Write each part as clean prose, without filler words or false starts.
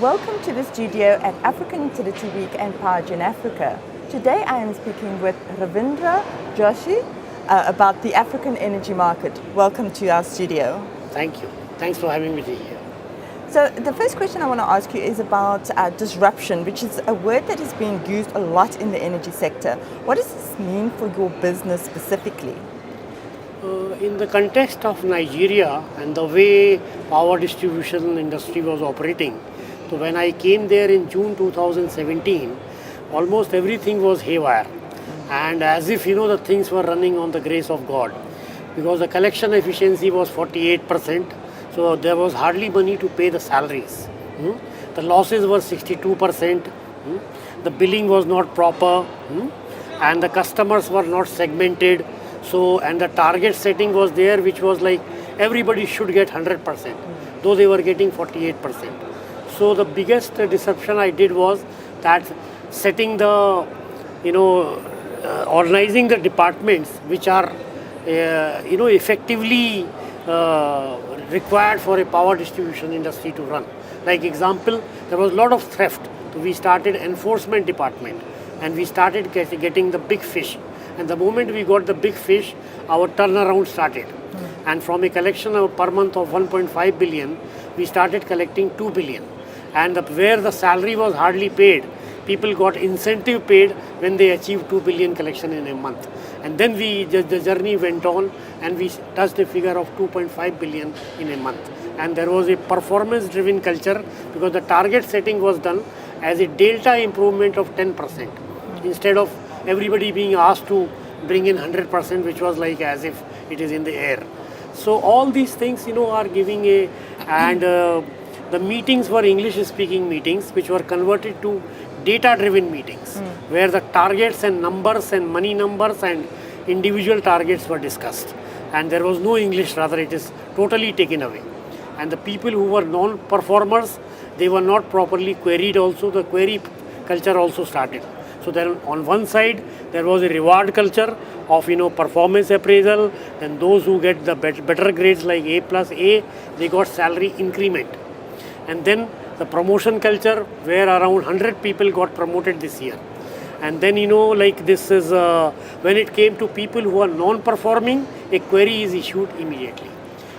Welcome to the studio at African Utility Week and PowerGen Africa. Today I am speaking with Ravindra Joshi about the African energy market. Welcome to our studio. Thank you. Thanks for having me here. So the first question I want to ask you is about disruption, which is a word that is being used a lot in the energy sector. What does this mean for your business specifically? In the context of Nigeria and the way power distribution industry was operating, so when I came there in June 2017, almost everything was haywire. And as if, the things were running on the grace of God. Because the collection efficiency was 48%, so there was hardly money to pay the salaries. The losses were 62%. The billing was not proper. And the customers were not segmented. So, and the target setting was there, which was like everybody should get 100%, though they were getting 48%. So the biggest disruption I did was that setting the, organizing the departments which are, effectively required for a power distribution industry to run. Like example, there was a lot of theft. So we started enforcement department and we started getting the big fish. And the moment we got the big fish, our turnaround started. And from a collection per month of 1.5 billion, we started collecting 2 billion. And where the salary was hardly paid, people got incentive paid when they achieved 2 billion collection in a month. And then the journey went on and we touched a figure of 2.5 billion in a month. And there was a performance-driven culture because the target setting was done as a delta improvement of 10%. Instead of everybody being asked to bring in 100%, which was like as if it is in the air. So all these things, are giving the meetings were English-speaking meetings, which were converted to data-driven meetings, where the targets and numbers and money numbers and individual targets were discussed. And there was no English, rather it is totally taken away. And the people who were non-performers, they were not properly queried also. The query culture also started. So then on one side, there was a reward culture of, performance appraisal. Then those who get the better grades like A plus A, they got salary increment. And then the promotion culture where around 100 people got promoted this year. And then, this is, when it came to people who are non-performing, a query is issued immediately.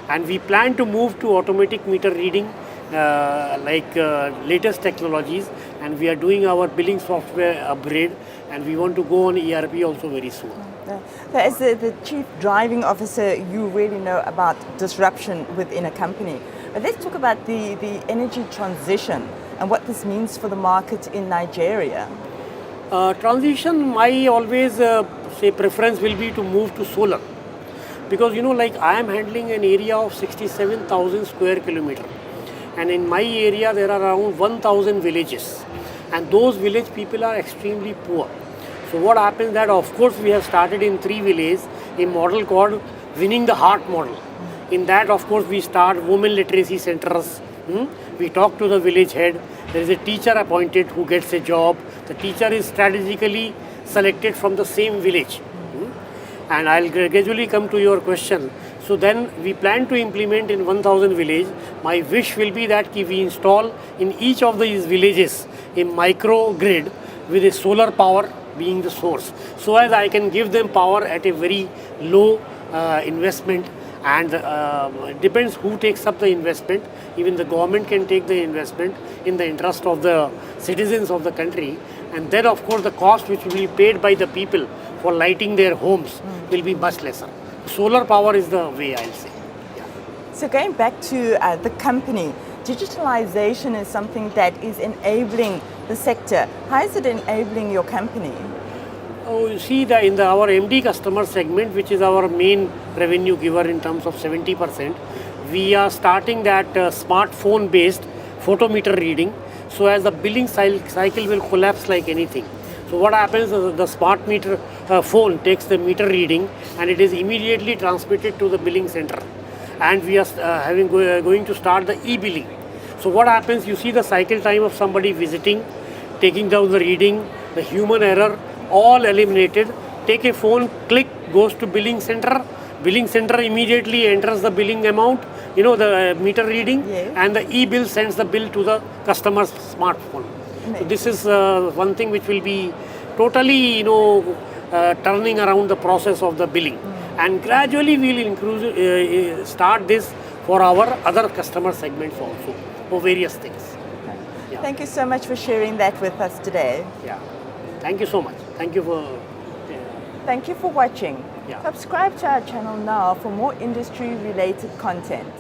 And we plan to move to automatic meter reading, latest technologies, and we are doing our billing software upgrade, and we want to go on ERP also very soon. So as the chief driving officer, you really know about disruption within a company. But let's talk about the energy transition and what this means for the market in Nigeria. Transition, my always preference will be to move to solar. Because, I am handling an area of 67,000 square kilometers. And in my area, there are around 1,000 villages. And those village people are extremely poor. So what happens that, of course, we have started in 3 villages, a model called Winning the Heart model. In that, of course, we start women literacy centers. We talk to the village head. There is a teacher appointed who gets a job. The teacher is strategically selected from the same village. And I'll gradually come to your question. So then we plan to implement in 1,000 villages. My wish will be that we install in each of these villages a micro grid with a solar power being the source. So as I can give them power at a very low investment, and it depends who takes up the investment. Even the government can take the investment in the interest of the citizens of the country. And then of course the cost which will be paid by the people for lighting their homes will be much lesser. Solar power is the way, I'll say. Yeah. So going back to the company, digitalization is something that is enabling the sector. How is it enabling your company? Oh, you see that in our MD customer segment, which is our main revenue giver in terms of 70%, we are starting that smartphone-based photometer reading. So as the billing cycle will collapse like anything. So what happens is the smart meter phone takes the meter reading and it is immediately transmitted to the billing center. And we are going to start the e-billing. So what happens, you see the cycle time of somebody visiting, taking down the reading, the human error, all eliminated. Take a phone, click, goes to billing center. Billing center immediately enters the billing amount. the meter reading, Yes. and the e-bill sends the bill to the customer's smartphone. So this is one thing which will be totally, turning around the process of the billing. And gradually we will start this for our other customer segments also, for various things. Yeah. Thank you so much for sharing that with us today. Yeah. Thank you so much. Thank you for... Thank you for watching. Yeah. Subscribe to our channel now for more industry-related content.